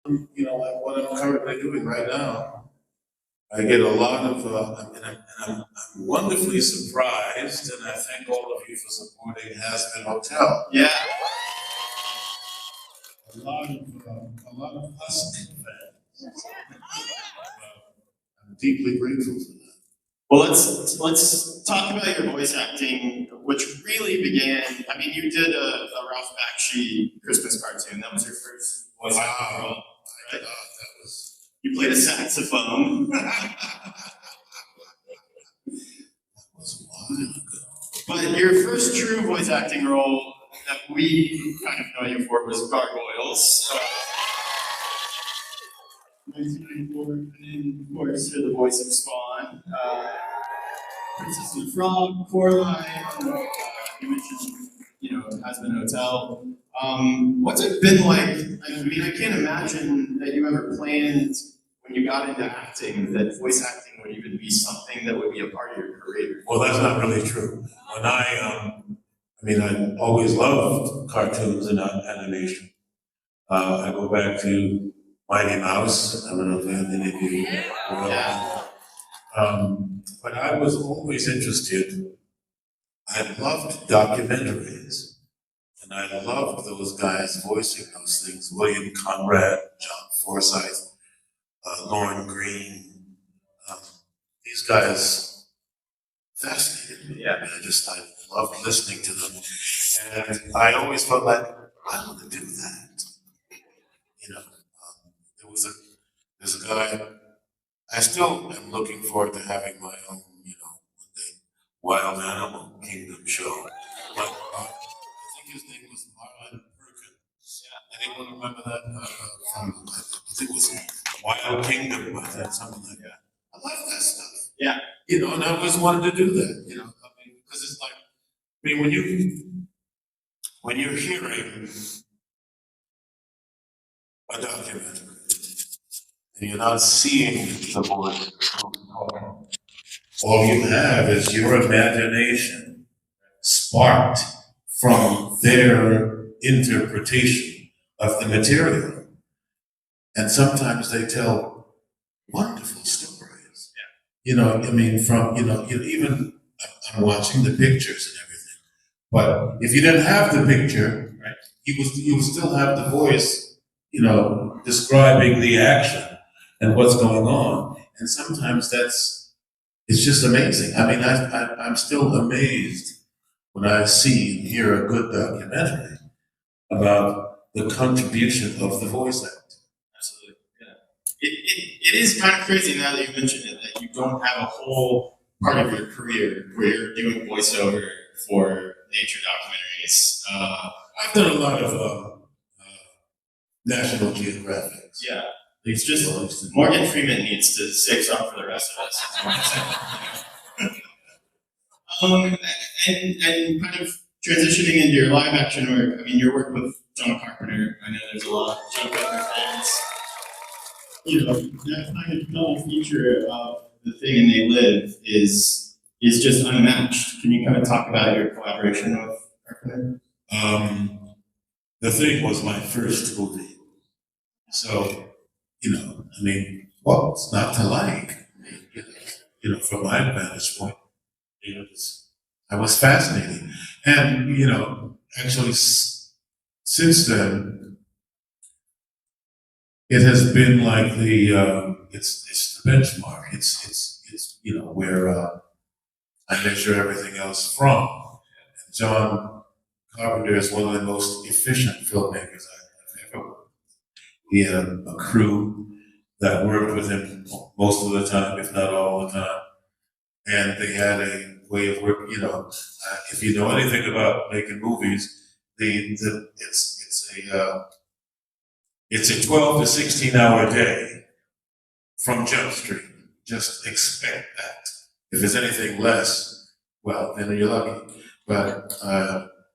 like what I'm currently doing right now. I get a lot of, I'm wonderfully surprised, and I thank all of you for supporting Hasbin Hotel. Yeah. A lot of Husky fans. I'm deeply grateful for that. Well, let's talk about your voice acting, which really began. I mean, you did a Ralph Bakshi Christmas cartoon. That was your first voice acting role. I thought that was. You played a saxophone. That was a while ago. But your first true voice acting role that we kind of know you for was Gargoyles. 1994, and then of course you're the voice of Spawn, Princess and the Frog, Coraline. You mentioned, Hasbin Hotel. What's it been like? I mean, I can't imagine that you ever planned when you got into acting that voice acting would even be something that would be a part of your career. Well, that's not really true. When I always loved cartoons and animation. I go back to Mighty Mouse. I don't know if any of you know that. But I was always interested. I loved documentaries, and I loved those guys voicing those things. William Conrad, John Forsythe, Lauren Green. These guys fascinated me. Yeah. I loved listening to them, and I always felt like I want to do that. There's a guy. I still am looking forward to having my own, Wild Animal Kingdom show. But I think his name was Marlon Perkins. Yeah. Anyone remember that? I think it was Wild Kingdom, something like that. I love that stuff. Yeah. And I always wanted to do that. Because it's like, when you're hearing a documentary and you're not seeing the voice, all you have is your imagination sparked from their interpretation of the material. And sometimes they tell wonderful stories. Yeah. Even I'm watching the pictures and everything. But if you didn't have the picture, right, you would still have the voice, describing the action and what's going on. And sometimes it's just amazing. I'm still amazed when I see and hear a good documentary about the contribution of the voice acting. Absolutely, yeah. It is kind of crazy now that you mentioned it, that you don't have a whole part of your career where you're doing voiceover for nature documentaries. I've done a lot of National Geographic. Yeah. It's just Morgan Freeman needs to save some for the rest of us. And kind of transitioning into your live action work. Your work with John Carpenter. I know there's a lot of John Carpenter fans. That kind of double feature of The Thing and They Live is just unmatched. Can you kind of talk about your collaboration with Carpenter? The Thing was my first movie, so. What's not to like? From my vantage point, I was fascinating. And, actually, since then, it has been like it's the benchmark. It's where I measure everything else from. And John Carpenter is one of the most efficient filmmakers I've ever worked. He had a crew that worked with him most of the time, if not all the time. And they had a way of working, if you know anything about making movies, it's a 12 to 16 hour day from Jump Street. Just expect that. If there's anything less, well, then you're lucky. But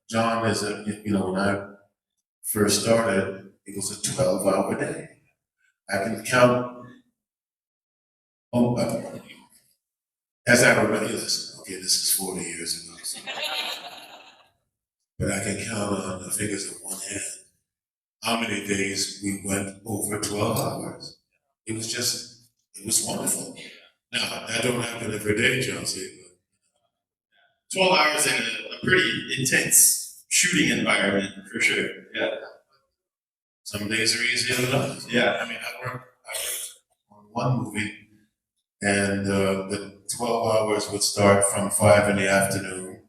John is when I first started, it was a 12-hour day. I can count, as I remember this, okay, this is 40 years ago. So. But I can count on the fingers of one hand how many days we went over 12 hours. It was wonderful. Now, that don't happen every day, Chelsea. 12 hours in a pretty intense shooting environment, for sure. Yeah. Some days are easier than others. Yeah. I mean, I worked on one movie, and the 12 hours would start from 5 in the afternoon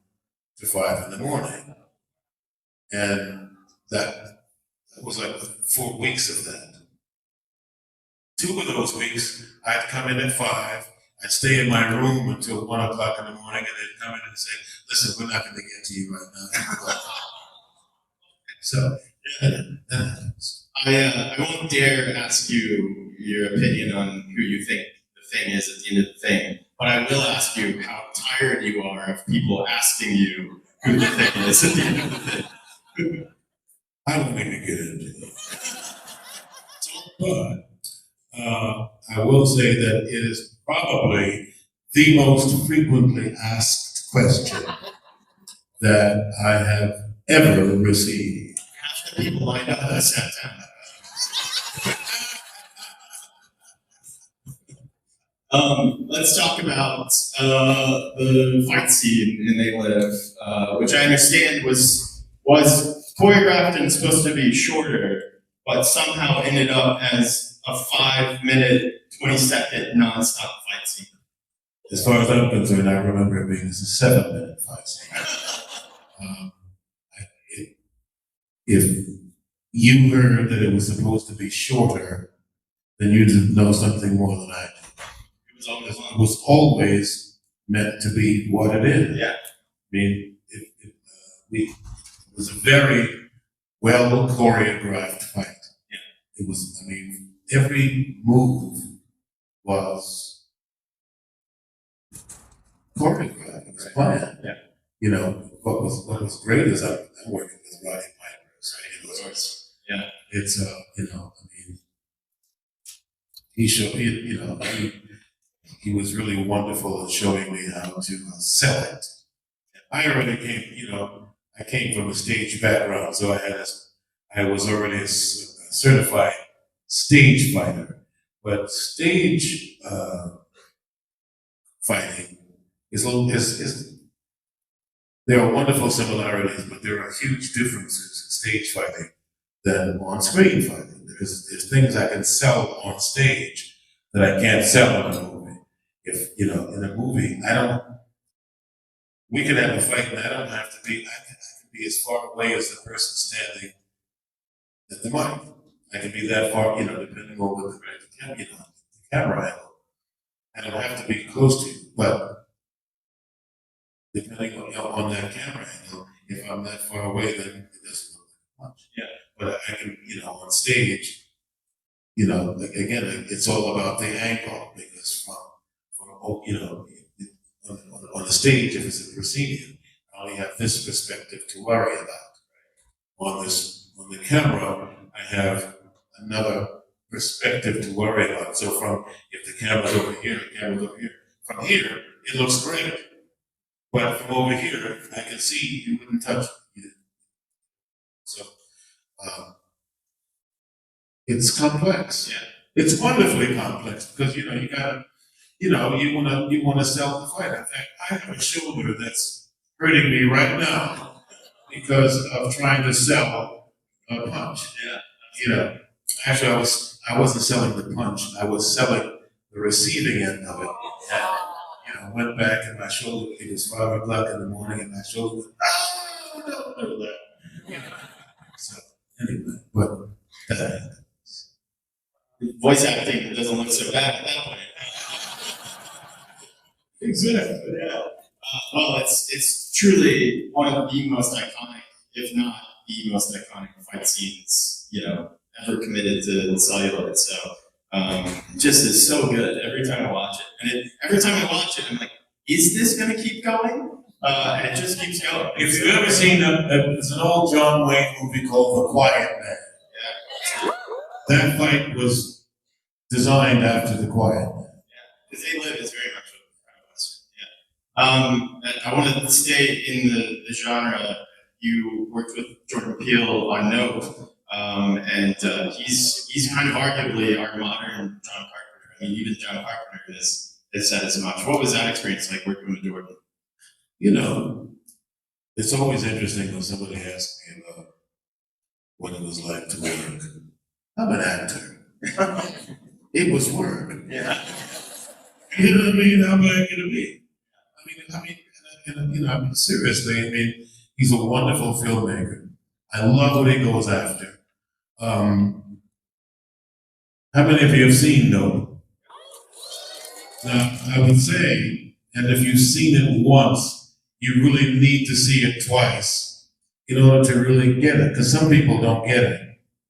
to 5 in the morning. And that was like 4 weeks of that. 2 of those weeks, I'd come in at 5, I'd stay in my room until 1 o'clock in the morning, and they'd come in and say, listen, we're not going to get to you right now. So, yeah, that happens. I won't dare ask you your opinion on who you think the thing is at the end of the thing, but I will ask you how tired you are of people asking you who the thing is at the end of the thing. I won't even get into it. But I will say that it is probably the most frequently asked question that I have ever received. Half the people lined up at September. Let's talk about the fight scene in They Live, which I understand was choreographed and supposed to be shorter, but somehow ended up as a 5-minute, 20-second nonstop fight scene. As far as I'm concerned, I remember it being a 7-minute fight scene. If you heard that it was supposed to be shorter, then you didn't know something more than I did. It was always meant to be what it is. Yeah. I mean, it was a very well choreographed fight. Yeah. It was, I mean, every move was choreographed, it was planned. Yeah. You know, what was great is I'm working with Roddy Piper, right? It was, yeah. It's, you know, I mean, he showed, you know, he was really wonderful at showing me how to sell it. I already came, you know, I came from a stage background, so I was already a certified stage fighter. But stage fighting is there are wonderful similarities, but there are huge differences in stage fighting than on screen fighting. Because there's things I can sell on stage that I can't sell in a movie. If, you know, in a movie, we can have a fight and I don't have to be, I can be as far away as the person standing at the mic. I can be that far, you know, depending on what the camera angle. I don't have to be close to you, but depending on that camera angle, if I'm that far away, then it doesn't look like much. Yeah. But I can, you know, on stage, you know, like, again, it's all about the angle, because from you know, on the stage, if it's a proscenium, I only have this perspective to worry about. On the camera, I have another perspective to worry about. So if the camera's over here, the camera's over here. From here, it looks great. But from over here, I can see you wouldn't touch it. So, it's complex. Yeah. It's wonderfully complex because, you know, you wanna sell the fight. In fact, I have a shoulder that's hurting me right now because of trying to sell a punch. Yeah. You know, actually, I wasn't selling the punch. I was selling the receiving end of it. And, you know, went back and my shoulder. It was 5 o'clock in the morning, and my shoulder went, "Oh, don't do that." You know. So anyway, but voice acting doesn't look so bad at that point. exactly. Yeah. Well, it's truly one of the most iconic, if not the most iconic fight scenes, you know, ever committed to celluloid. So it just is so good every time I watch it. And every time I watch it, I'm like, is this going to keep going? And it just keeps going. If you've ever seen it's an old John Wayne movie called The Quiet Man. Yeah. That fight was designed after The Quiet Man. Yeah, because They Live is very much a Western. Yeah. I want to stay in the genre. You worked with Jordan Peele on Nope. He's kind of arguably our modern John Carpenter. I mean, even John Carpenter has said as much. What was that experience like working with Jordan? You know, it's always interesting when somebody asks me about what it was like to work. I'm an actor. It was work. Yeah. You know what I mean? How bad can it be? I mean, seriously, I mean, he's a wonderful filmmaker. I love what he goes after. How many of you have seen Nope? Now, I would say, and if you've seen it once, you really need to see it twice in order to really get it, because some people don't get it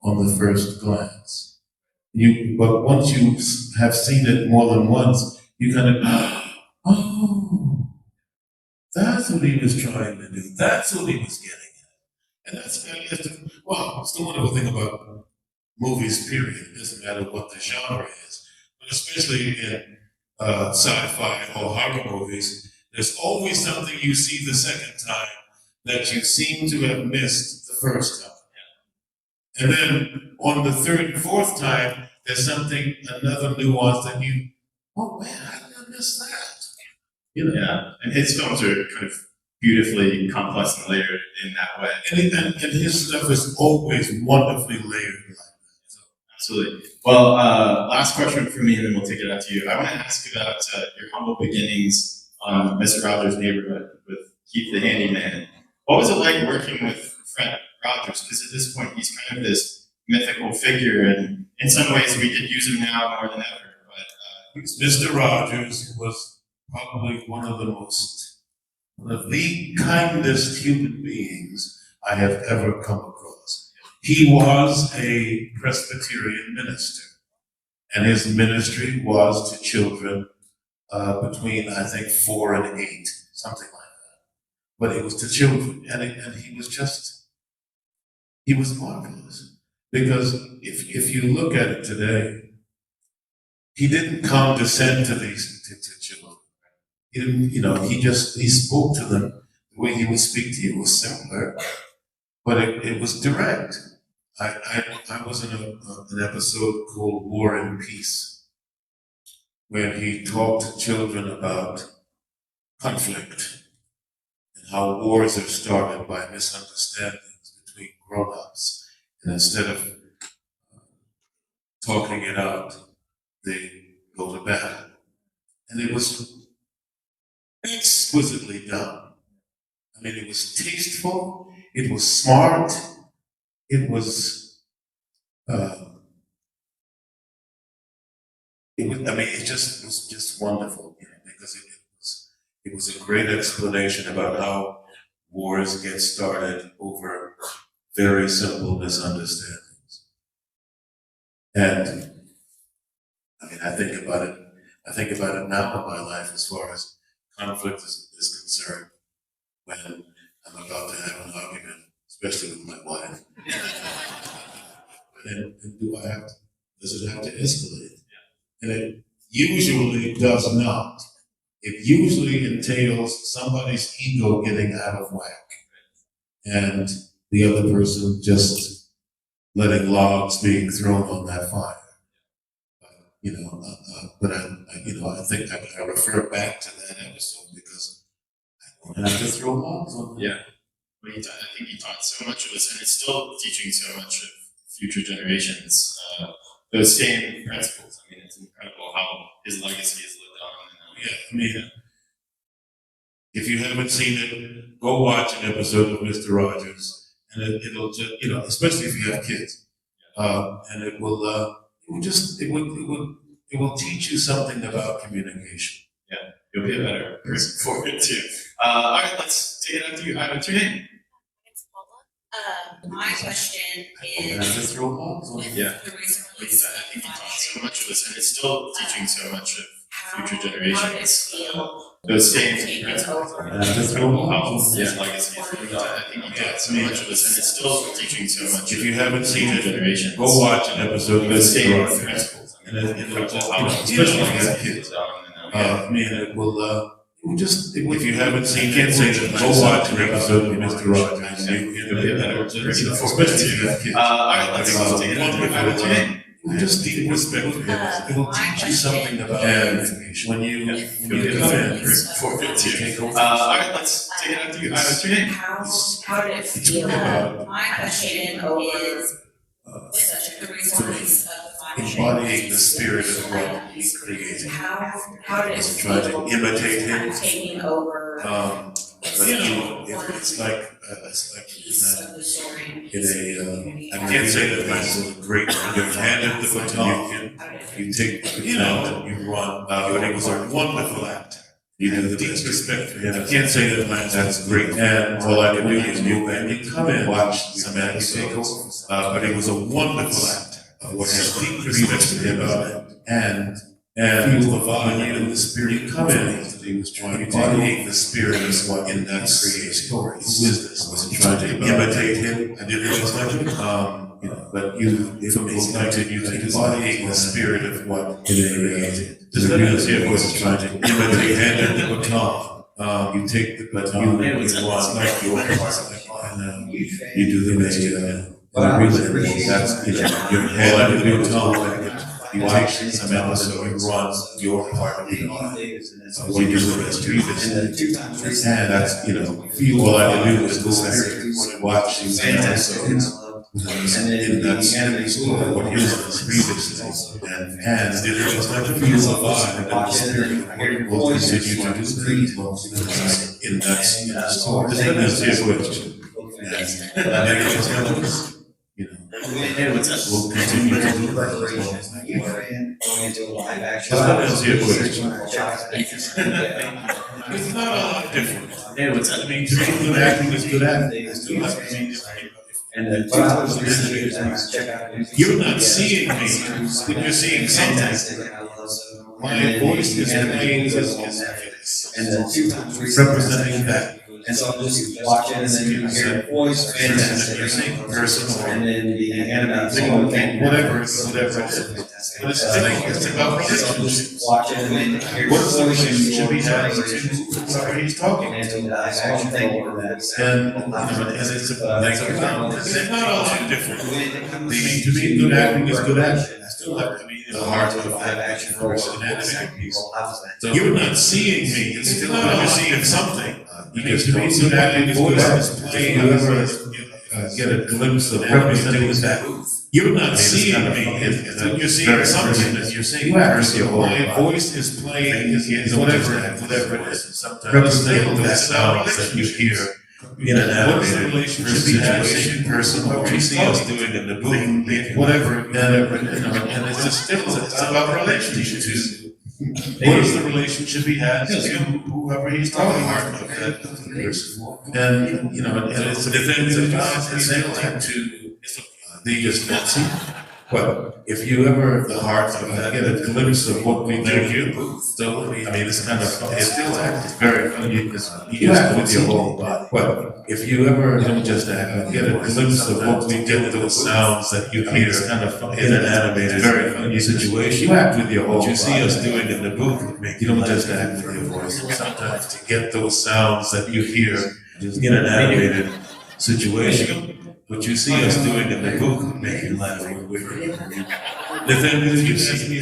on the first glance. But once you have seen it more than once, you kind of, oh, that's what he was trying to do. That's what he was getting at. And that's the wonderful thing about movies, period. It doesn't matter what the genre is, but especially in sci-fi or horror movies, there's always something you see the second time that you seem to have missed the first time. And then on the third and fourth time, there's another nuance that oh man, how did I miss that? You know? Yeah, and his films are kind of beautifully complex and layered in that way. And his stuff is always wonderfully layered like that. So. Absolutely. Well, last question for me, and then we'll take it out to you. I want to ask about your humble beginnings on Mr. Rogers' Neighborhood with Keith the Handyman. What was it like working with Fred Rogers? Because at this point, he's kind of this mythical figure, and in some ways, we could use him now more than ever. But Mr. Rogers was probably one of the kindest human beings I have ever come across. He was a Presbyterian minister, and his ministry was to children between, I think, 4 and 8, something like that. But it was to children, and he was marvelous. Because if you look at it today, he didn't condescend to to children. He didn't, he spoke to them the way he would speak to you. It was similar, but it was direct. I was in an episode called War and Peace, where he talked to children about conflict and how wars are started by misunderstandings between grown-ups. And instead of talking it out, they go to battle. And it was exquisitely done. I mean, it was tasteful, it was smart, it was, it was just wonderful, because it was a great explanation about how wars get started over very simple misunderstandings. And I think about it now in my life as far as conflict is concerned, when I'm about to have an argument, especially with my wife. and does it have to escalate? And it usually does not. It usually entails somebody's ego getting out of whack, and the other person just letting logs being thrown on that fire. But I think I refer back to that episode because I don't have to throw logs on them. Yeah, but I think he taught so much of us, and it's still teaching so much of future generations those same principles. I mean, it's incredible how his legacy is lived on. If you haven't seen it, go watch an episode of Mr. Rogers, and it'll just, especially if you have kids, and it will teach you something about communication. Yeah, you'll be a better person for it too. All right, let's take it out to you. What's your name? It's Paula. My question I have to is, throw logs on them. Yeah. the recent I release think he of taught so much of us, and it's still teaching so much of future how generations. artists feel Those same taken principles. over. I have to throw logs on them. Yeah, legacy is lived on. I think he taught so much of us, and it's still teaching so much. If you haven't seen future it, generations. go watch an episode of Those Mr. same Rogers. principles. And it'll just, How especially if you have kids kids. It if you haven't seen, can't say that, go watch an episode of Mr. Rogers. You'll get better, especially if you have kids. Alright, let's take it out of today. Just deep respect for him. It will teach you something about animation. When you get a fan, for 15. Alright, let's take it out to you. What's your name? How did it feel? My question is, with such a good response of the embodying the spirit of what he created. how did it Trying to feel? imitate him. Kind of taking over But you know, it's like piece of the story. I can't say that that's a great, you're handed the baton, you take, you know, you run, but it was a wonderful act. You have the deepest respect for him. I can't say that that's great, and all I can do is move and you come in, watch some episodes, but it was a wonderful act. What has deep respect for him, and feel the vibe and the spirit. You come in, he was trying to embody the spirit of what in that creation. Who is this? I wasn't trying to imitate him. I didn't really like him. You know, but if it was like you to embody the spirit of what he created. Just let us hear was trying to imitate handed the baton. You take the baton, you want like your part, and you do the really, that's, you know, your head and your tongue. You watch some episode, you run your part of the art. So you do the rest previously. And that's, you know, feel all I can do is go back, watch these episodes. And that's what he was previously. And it was like a feel of vibe and the spirit will continue to do things in that story. Just let us hear what you know. Hey, what's up? We'll continue to do preparations you were in going into a live action. It's not a lot different. Hey, what's up? I mean, to me, good acting is good acting. It's good acting. And then check out. You're not seeing me, you're seeing something. My voice is playing and then 2 times representing that. And so I'm just watching, and then you hear your voice, fantastic. You're saying personal. And then the animated Whatever it is. But it's about relationships. watch it, and then you hear your What is the voice, relationship he and has to whoever he's talking and to? the live action thing for that. And it's not all that different. To me, good acting is good acting. I still have to be the heart of the live action person and animated piece. So you're not seeing me, it's still you're seeing something. Because to me, good acting is good acting. Playing whoever get a glimpse of representing that. You're not seeing me, you're seeing something that you're seeing. My voice is playing, whatever it is. Sometimes representing the sounds that you hear. In an animated situation, person, what you see us doing in the booth, whatever, and it's just still, it's about relationships. What is the relationship he has to whoever he's talking about? And, you know, and it's a defense of God, it's to the just fancy. But if you ever, the heart of that, get a glimpse of what we do, so, I mean, it's kind of, it's very funny, you just with your whole body. But if you ever don't just act, get a glimpse of what we get, those sounds that you hear, it's kind of in an animated, very funny situation. You act with your whole body. You see us doing in the booth, you don't just act with your voice. Sometimes to get those sounds that you hear in an animated situation. What you see us doing in the booth, making laugh with the thing that you see,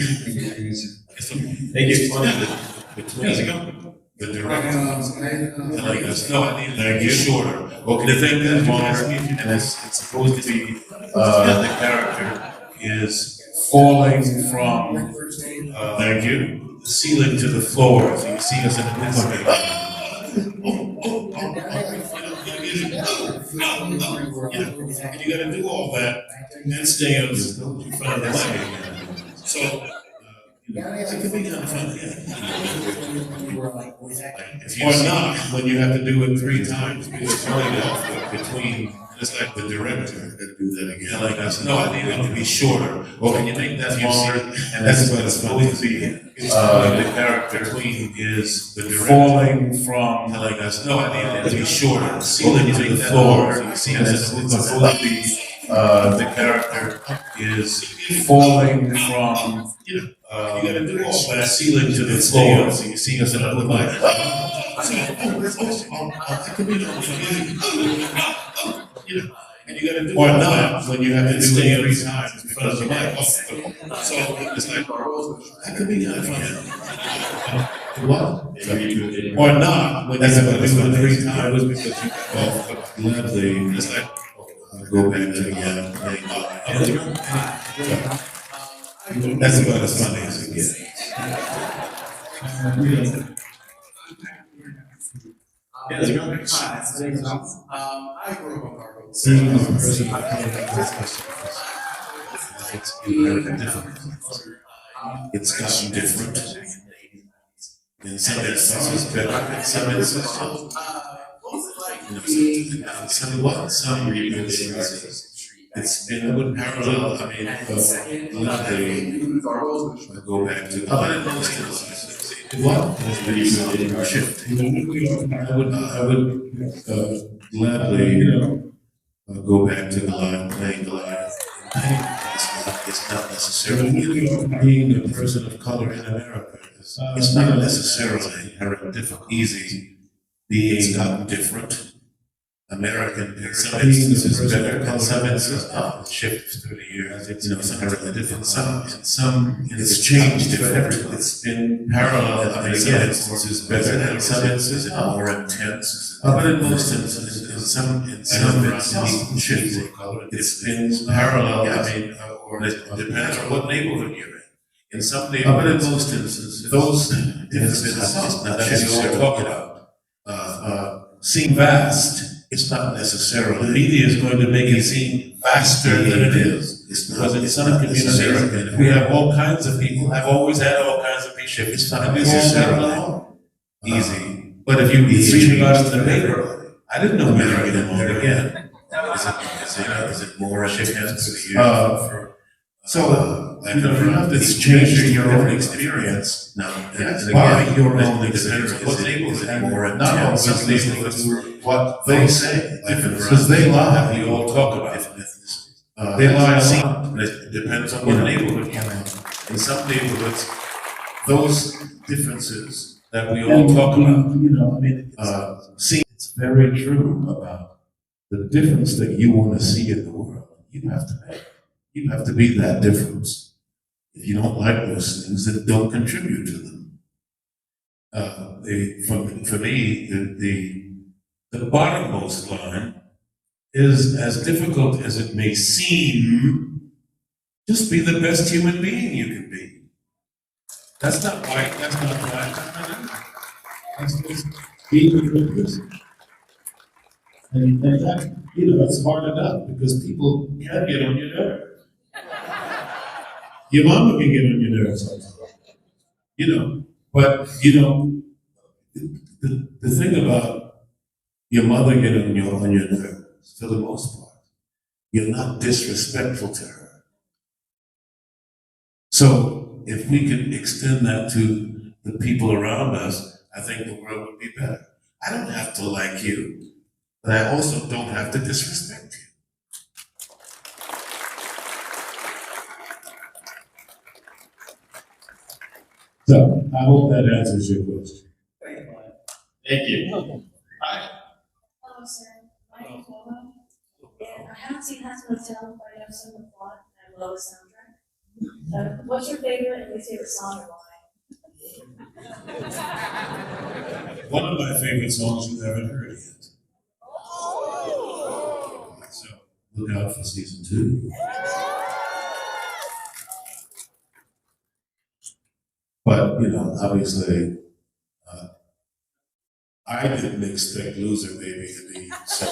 Thank you. it's funny the director, like us, no, I need to get shorter. Okay, the thing that's longer, and it's supposed to be, the character is falling from, thank you, the ceiling to the floor, so you see us in the and you gotta do all that and stay up in front of the light. So, it can be kind of fun, or not, when you have to do it 3 times, because it's really off between, just like the director that do that again. Like I said, no, I need it to be shorter. Well, can you make that longer? And that's what it's supposed to be. The character between is the director falling from, like I said, no, I need it to be shorter. Ceiling to the floor. And it's supposed to be the character is falling from, the ceiling to the floor, so you see us in other light. And you gotta do or not when you have to do it 3 times because you're like, so it's like, that could be done from what? Or not when you have to do it 3 times because you gladly, it's like, go back to the that's about as funny as it gets. Yeah, the young guys, I grew up on Cargo. Seeing a person it's gotten different. In some instances better, in some instances. Some instances. It's been a good parallel, I mean, go back to what has been shift. I would gladly, go back to the line, playing the line. It's not necessarily being a person of color in America. It's not necessarily inherently difficult, easy. Being gotten different. American in some instances better, in some instances shifts through the years. It's some different. Some it's changed different. It's been parallel. I mean, in some instances better, in some instances more intense. But in most instances, in some instances shifts. It's been parallel. I mean, or it depends on what neighborhood you're in. In some neighborhoods, but in most instances, those differences not necessarily talk about seem vast. It's not necessarily. The media is going to make it seem faster than it is. It's because in some communities, we have all kinds of people, have always had all kinds of people. It's not necessarily easy. But if you read about it in the paper, I didn't know Mary anymore again. Is it more shift hands for the year? So, you have to change your own experience. No, by your own experience. What neighborhood more and not all some neighborhoods what they say, because they lie. You all talk about it. They lie a lot. It depends on what neighborhood you're in. In some neighborhoods, those differences that we all talk about, see, it's very true about the difference that you want to see in the world. You have to make. You have to be that difference. If you don't like those things, then don't contribute to them. For me, the bottommost line is as difficult as it may seem. Just be the best human being you can be. That's not right. That's not right. That's just being a good person. And that, it's hard enough because people can get on your nerves. Your mama can get on your nerves sometimes, but the thing about your mother getting on your nerves, for the most part, you're not disrespectful to her. So if we can extend that to the people around us, I think the world would be better. I don't have to like you, but I also don't have to disrespect you. So, I hope that answers your question. Thank you. Hi. Hello, sir. My name is Lola, and I haven't seen Hospital Hotel, but I have seen the plot and I love the soundtrack. What's your favorite and least favorite song and why? One of my favorite songs you've ever heard yet. So, look out for season 2. But, obviously, I didn't expect Loser Baby to be so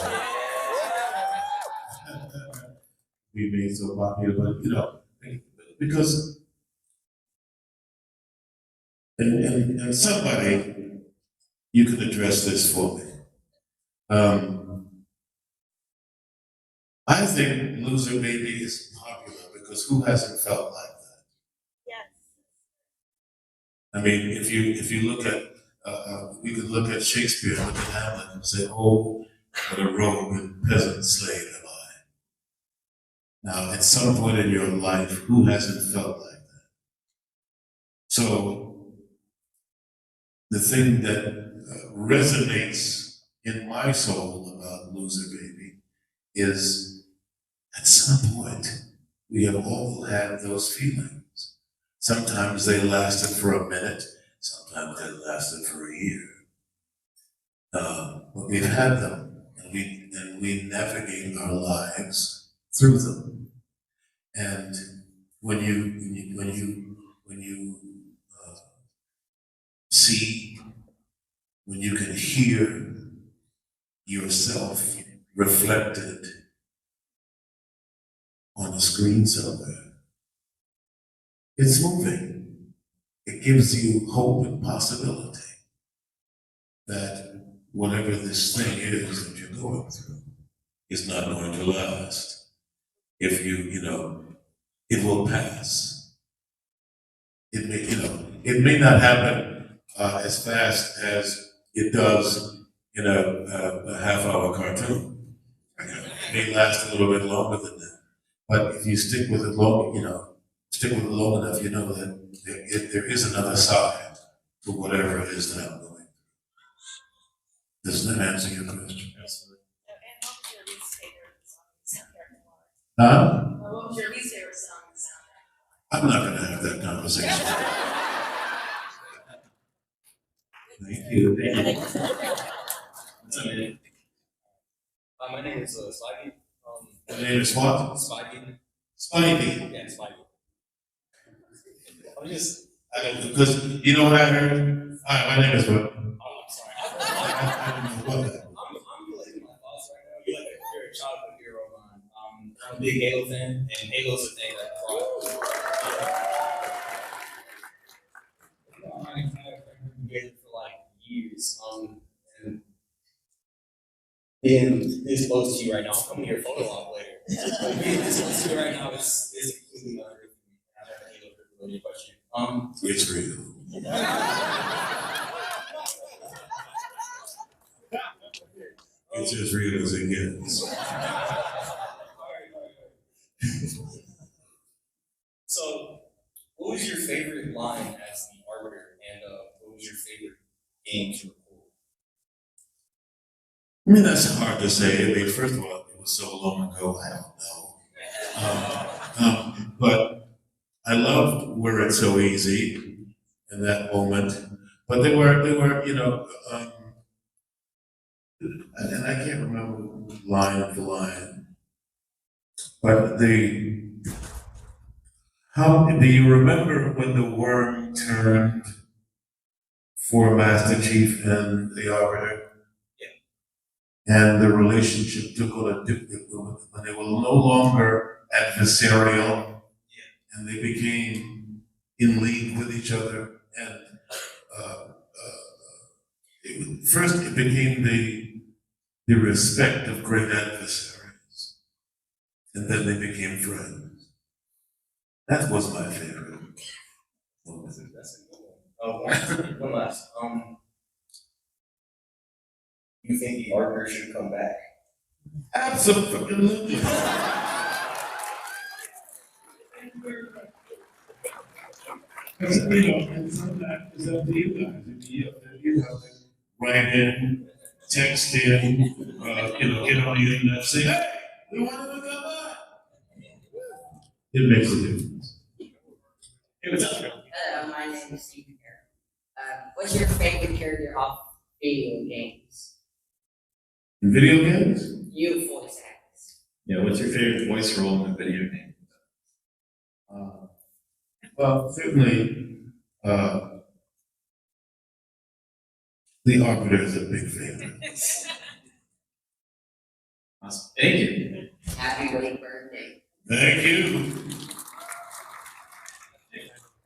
be made so popular, but because and somebody you can address this for me. I think Loser Baby is popular because who hasn't felt like that? Yes. I mean, if you look at we could look at Shakespeare, look at Hamlet, and say, "Oh, what a rogue and peasant slave am I." Now, at some point in your life, who hasn't felt like that? So, the thing that resonates in my soul about Loser Baby is at some point, we have all had those feelings. Sometimes they lasted for a minute, sometimes they lasted for a year. But we've had them, and we navigate our lives through them. And when you see, when you can hear yourself reflected on a screen somewhere, it's moving. It gives you hope and possibility that whatever this thing is that you're going through is not going to last. If it will pass. It may not happen as fast as it does in a half-hour cartoon. It may last a little bit longer than that. But if you stick with it long enough, you know that there is another side to whatever it is that I'm going through. Does that answer your question? Absolutely. And what was your least favorite song in soundtrack? Huh? What was your least favorite song in soundtrack? I'm not gonna have that conversation. Thank you. What's up, man? My name is Spikey. The name is what? Spikey. Spikey. Yeah, Spikey. Because you know what I heard? Hi, my name is what? Oh, I'm sorry. I don't know what that. I'm collecting my thoughts right now. You're like you're a childhood hero of mine. I'm a big Halo fan, and Halo's a thing that I've been getting for like years. And being this close to you right now, I'm coming to your photo op later. But being this close to you right now is completely unreal. I have a Halo for your question. It's real. It's as real as it gets. So, what was your favorite line as the arbiter, and what was your favorite game to record? I mean, that's hard to say. I mean, first of all, it was so long ago, I don't know. But I loved Were It So Easy in that moment. But they were, and I can't remember line for line. But do you remember when the worm turned for Master Chief and the Arbiter? And the relationship took on a different, when they were no longer adversarial, and they became in league with each other. And first, it became the respect of great adversaries, and then they became friends. That was my favorite. That's a good one. One last. You think the arbiter should come back? Absolutely. It's up to you guys. You have to write in, text in, get on the internet, say, hey, we want to come back. It makes a difference. Hey, what's up? Hello, my name is Stephen here. What's your favorite character off video games? In video games? You voice actors. Yeah, what's your favorite voice role in a video game? Well, certainly, the Arbiter is a big favorite. Awesome. Thank you. Happy late birthday. Thank you.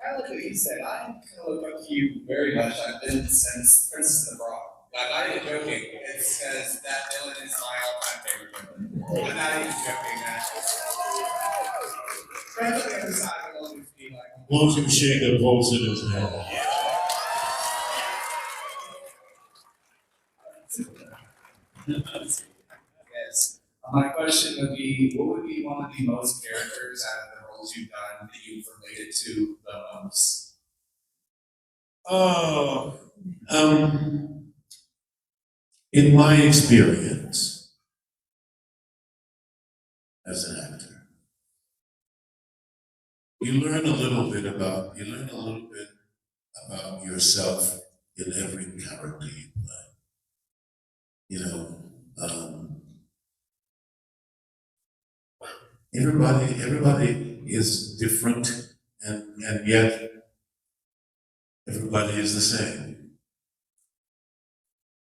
I like what you said. I kind of look up to you very much. I've been since Princess of the Frog. Like, I'm not even joking. It's because that villain is my all-time favorite villain. I'm not even joking, man. Friends on the other side will always be like, Won't you shake the pulse in his hand? yes. My question would be, what would be one of the most characters out of the roles you've done that you've related to the most? Oh, in my experience as an actor, you learn a little bit about yourself in every character you play. You know, everybody is different, and yet everybody is the same.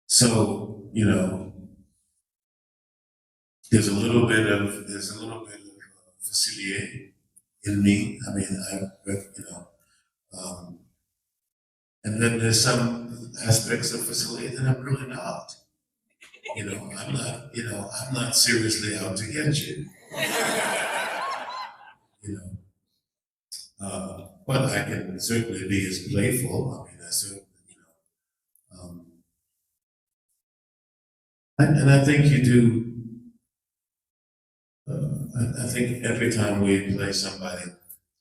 So, you know, there's a little bit of Facilier in me. I mean, and then there's some aspects of Facilier that I'm really not. You know, I'm not seriously out to get you. You know, but I can certainly be as playful. I mean, I certainly, and I think you do. I think every time we play somebody,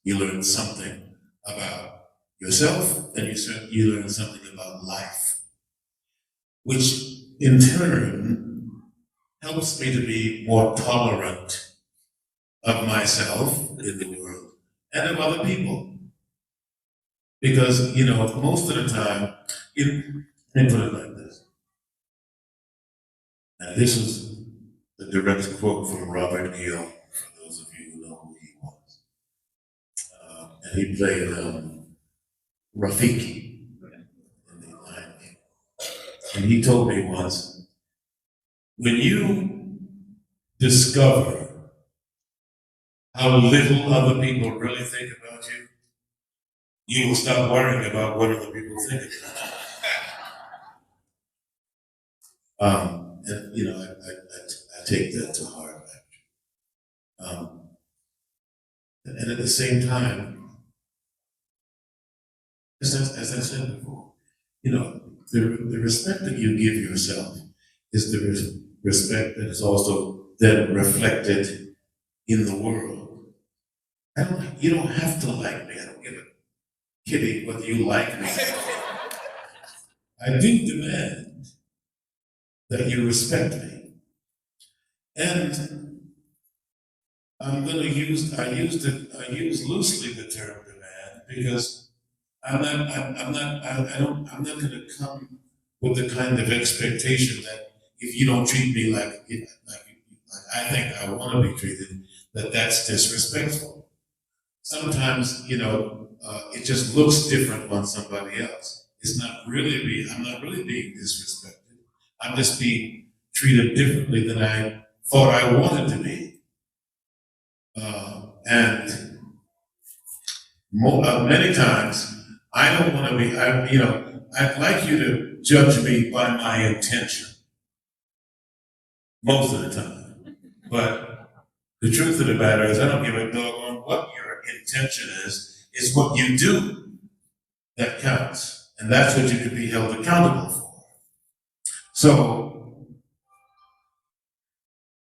you learn something about yourself, and you learn something about life, which in turn helps me to be more tolerant of myself in the world and of other people. Because, you know, most of the time, let me put it like this. And this is the direct quote from Robert Neal, for those of you who know who he was. And he played Rafiki in the Lion King. And he told me once, when you discover how little other people really think about you, you will stop worrying about what other people think about you. And you know, I take that to heart, actually. And at the same time, as I said before, you know, the respect that you give yourself is the respect that is also then reflected in the world. You don't have to like me. I don't give a kitty whether you like me. I do demand that you respect me. And I use loosely the term demand because I'm not gonna come with the kind of expectation that if you don't treat me like I think I want to be treated, that's disrespectful. Sometimes, you know, it just looks different on somebody else. I'm not really being disrespected. I'm just being treated differently than I thought I wanted to be. And many times, I don't want to be, I'd like you to judge me by my intention. Most of the time. But the truth of the matter is, I don't give a doggone what your intention is. It's what you do that counts. And that's what you can be held accountable for. So,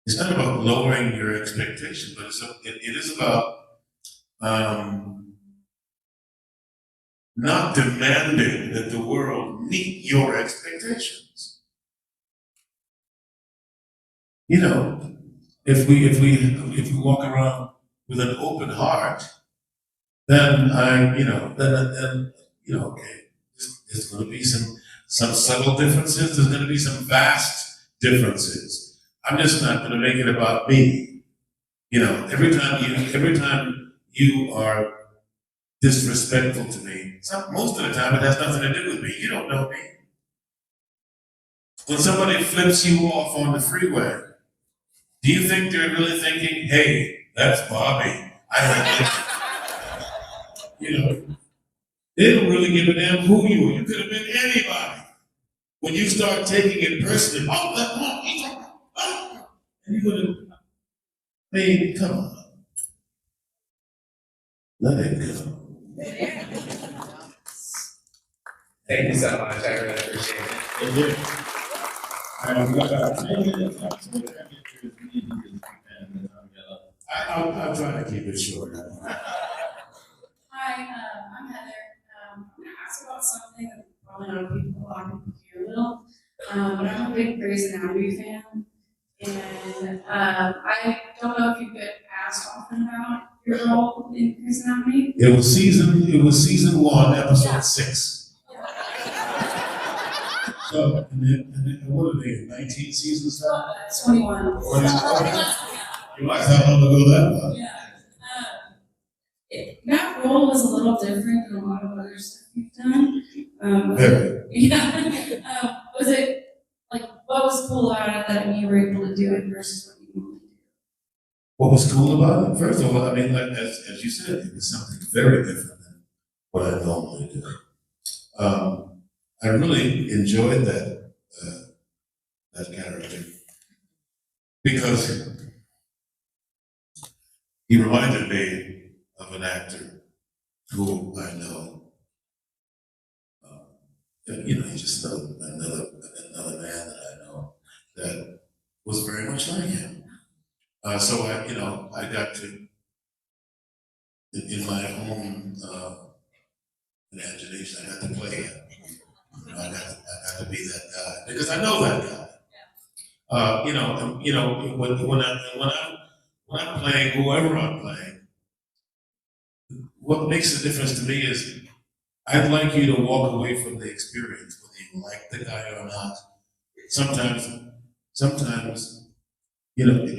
it's not about lowering your expectation, but it is about not demanding that the world meet your expectations. You know, if we walk around with an open heart, then okay, there's going to be some subtle differences. There's going to be some vast differences. I'm just not going to make it about me. You know, every time you are disrespectful to me, most of the time it has nothing to do with me. You don't know me. When somebody flips you off on the freeway, do you think they're really thinking, hey, that's Bobby? You know, they don't really give a damn who you are. You could have been anybody. When you start taking it personally, and you're gonna, man, come on. Let it go. Thank you so much. I really appreciate it. All right, we've got about 10 minutes left. So we're gonna get through as many of these I'll try to keep it short. Hi, I'm Heather. I'm gonna ask about something that probably not a lot of people here will. But I'm a big Grey's Anatomy fan. And I don't know if you get asked often about your role in Grey's Anatomy. It was season 1, episode 6. So, and what are they, 19 seasons now? 21. You realize how long ago that was? Yeah. That role was a little different than a lot of other stuff you've done. Very. Yeah. Was it like what was cool about it that you were able to do it versus what you normally do? What was cool about it? First of all, I mean, like as you said, it was something very different than what I normally do. I really enjoyed that character because he reminded me of an actor who I know. You know, he's just another man that I know that was very much like him. So I got to, in my own imagination, I got to play him. I got to be that guy because I know that guy. When I'm playing, whoever I'm playing, what makes a difference to me is I'd like you to walk away from the experience, whether you like the guy or not. Sometimes,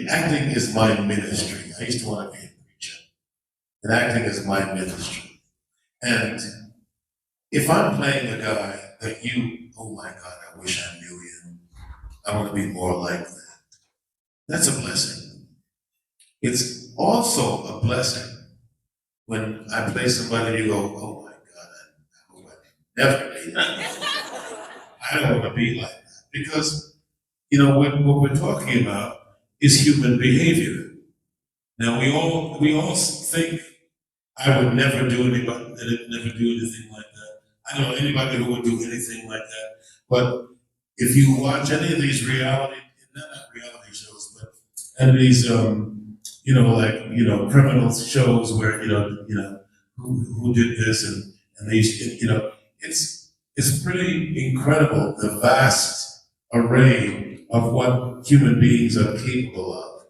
acting is my ministry. I used to want to be a preacher, and acting is my ministry. And if I'm playing a guy that oh my God, I wish I knew him. I want to be more like that. That's a blessing. It's also a blessing when I play somebody and you go, oh my God, I hope I never be that. I don't want to be like that. Because, what we're talking about is human behavior. Now, we all think I would never do anything like that. I don't know anybody who would do anything like that. But if you watch any of these reality shows, but any of these, criminal shows where, who did this and these, it's pretty incredible, the vast array of what human beings are capable of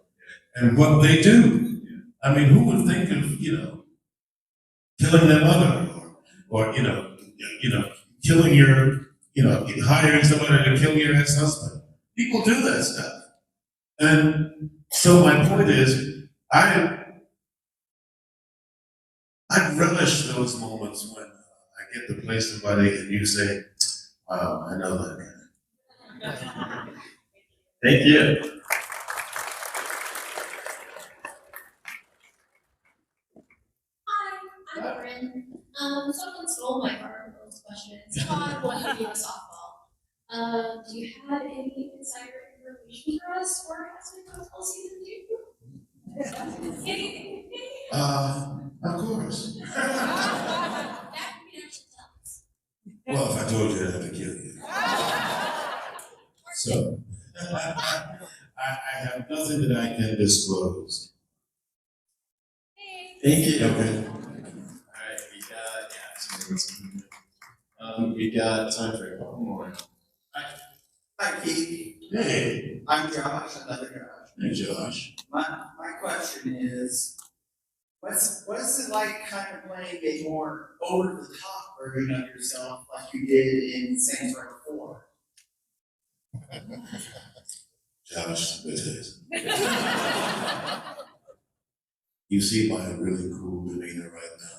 and what they do. I mean, who would think of, killing their mother or killing your, hiring somebody to kill your ex-husband. People do that stuff. And so my point is, I relish those moments when I get to play somebody and you say, wow, I know that guy. Thank you. Hi, I'm Lauren. Someone stole my heart with those questions. So I want to do a softball. Do you have any insider information for us for Aspen Football Season 2? Of course. That you can actually tell us. Well, if I told you, I'd have to kill you. So, I have nothing that I can disclose. Thank you. Okay. Alright, we got time for a couple more. Hi, Keith. Hey. I'm Josh, another Josh. Hey, Josh. My question is, what's it like kind of playing a more over the top version of yourself like you did in Saints Row 4? Josh, it is. You see my really cool demeanor right now.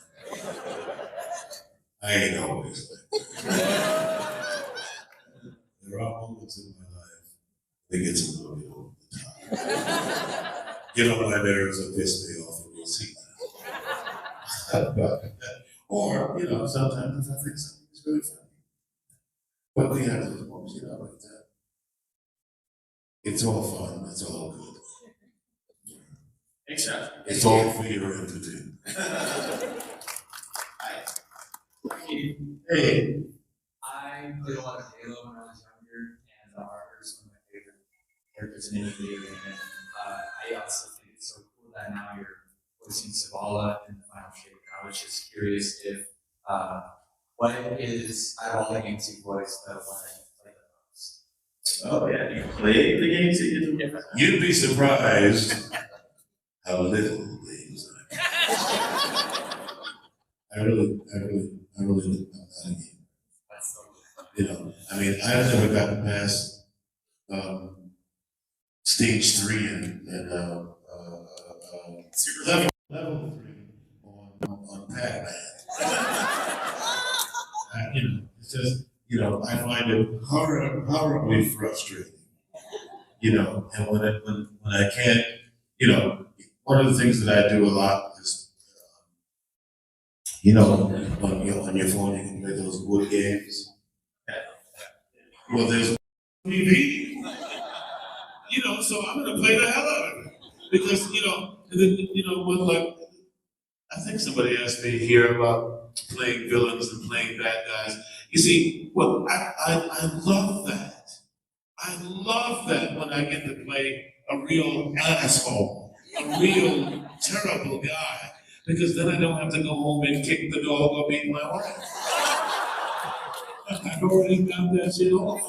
I ain't always like that. There are moments in my life that gets a little bit over the top. Get on my nerves or piss me off, and we'll see that. Or, sometimes I think something is very funny. But we have those moments, like that. It's all fun, it's all good. Thanks, Josh. It's all for your entertainment. Hi. Hey. I played a lot of Halo when I was younger, and Arthur's one of my favorite characters in any video game. And I also think it's so cool that now you're voicing Zavala in the final shape. I was just curious if what is out of all the games you voiced, the one that you play the most? Oh, yeah, you play the games that you do? You'd be surprised how little games I really don't know that game. You know, I mean, I've never gotten past stage 3 and level 3 on Pac-Man. You know, it's just, you know, I find it horribly frustrating. You know, and when I can't, you know, one of the things that I do a lot is, you know, on your phone you can play those wood games. Well, there's TV. You know, so I'm gonna play the hell out of it because you know, and then you know, when like I think somebody asked me here about playing villains and playing bad guys. You see, well, I love that. I love that when I get to play a real asshole, a real terrible guy, because then I don't have to go home and kick the dog or beat my wife. I've already done that shit all.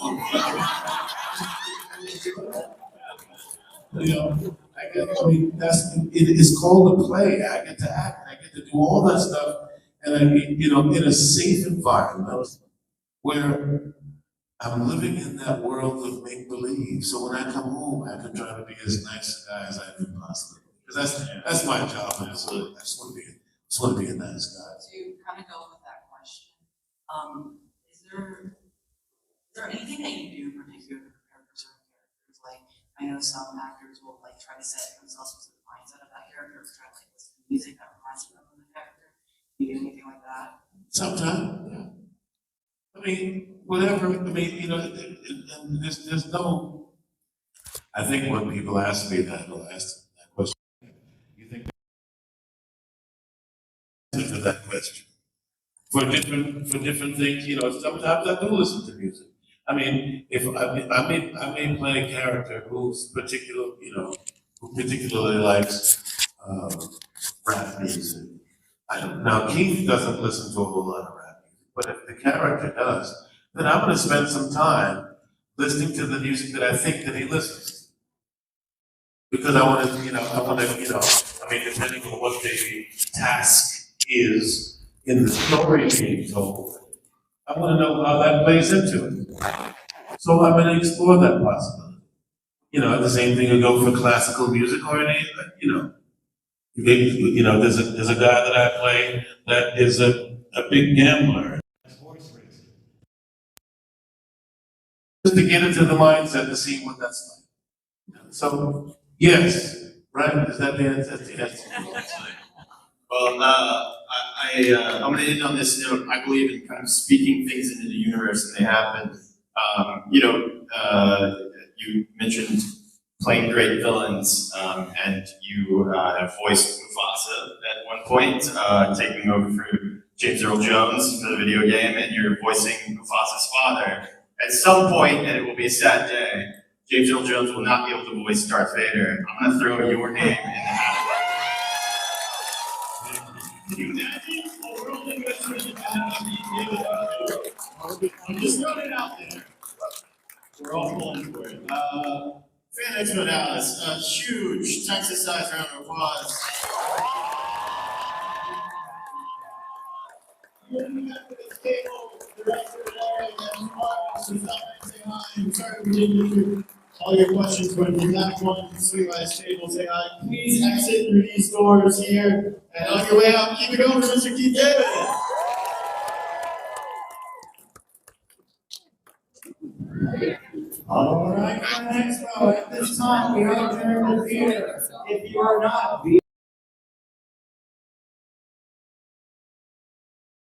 You know, I mean, it's called a play. I get to act, I get to do all that stuff, and I mean, you know, in a safe environment where I'm living in that world of make believe. So when I come home, I can try to be as nice a guy as I can possibly be. Because that's my job. I just want to be a nice guy. To kind of go with that question, is there anything that you do in particular to prepare for certain characters? Like, I know some actors will like try to set themselves into the mindset of that character, or try to like listen to music that reminds them of the character. Do you do anything like that? Sometimes, yeah. I mean, whatever. I mean, you know, and there's no. I think when people ask me that, or ask that question, you think for that question for different things. You know, sometimes I do listen to music. I mean, if I may play a character who's particular, you know, who particularly likes rap music. Now Keith doesn't listen to a whole lot of rap music, but if the character does, then I'm going to spend some time listening to the music that I think that he listens to. Because I want to, you know, I mean, depending on what the task is in the story being told, I want to know how that plays into it. So I'm going to explore that possibility. You know, the same thing would go for classical music or any, you know. You know, there's a guy that I play that is a big gambler. Horse racing. Just to get into the mindset to see what that's like. So yes, right? Is that the answer? Well, I'm going to end on this note. I believe in kind of speaking things into the universe and they happen. You know, you mentioned playing great villains, and you have voiced Mufasa at one point, taking over for James Earl Jones for the video game, and you're voicing Mufasa's father. At some point, and it will be a sad day, James Earl Jones will not be able to voice Darth Vader. I'm going to throw your name in the hat. Can you imagine? Oh, we're only going to throw the hat. I'm just throwing it out there. We're all pulling for it. Fan Expo Dallas, a huge Texas-sized round of applause. Moving back to this table, the rest of the day, and say hi. I'm sorry we didn't get through all your questions, but if you have one, swing by this table, say hi. Please exit through these doors here, and on your way out, keep it going for Mr. Keith David. All right, Fan Expo, at this time, we are adjourned to theater. If you are not,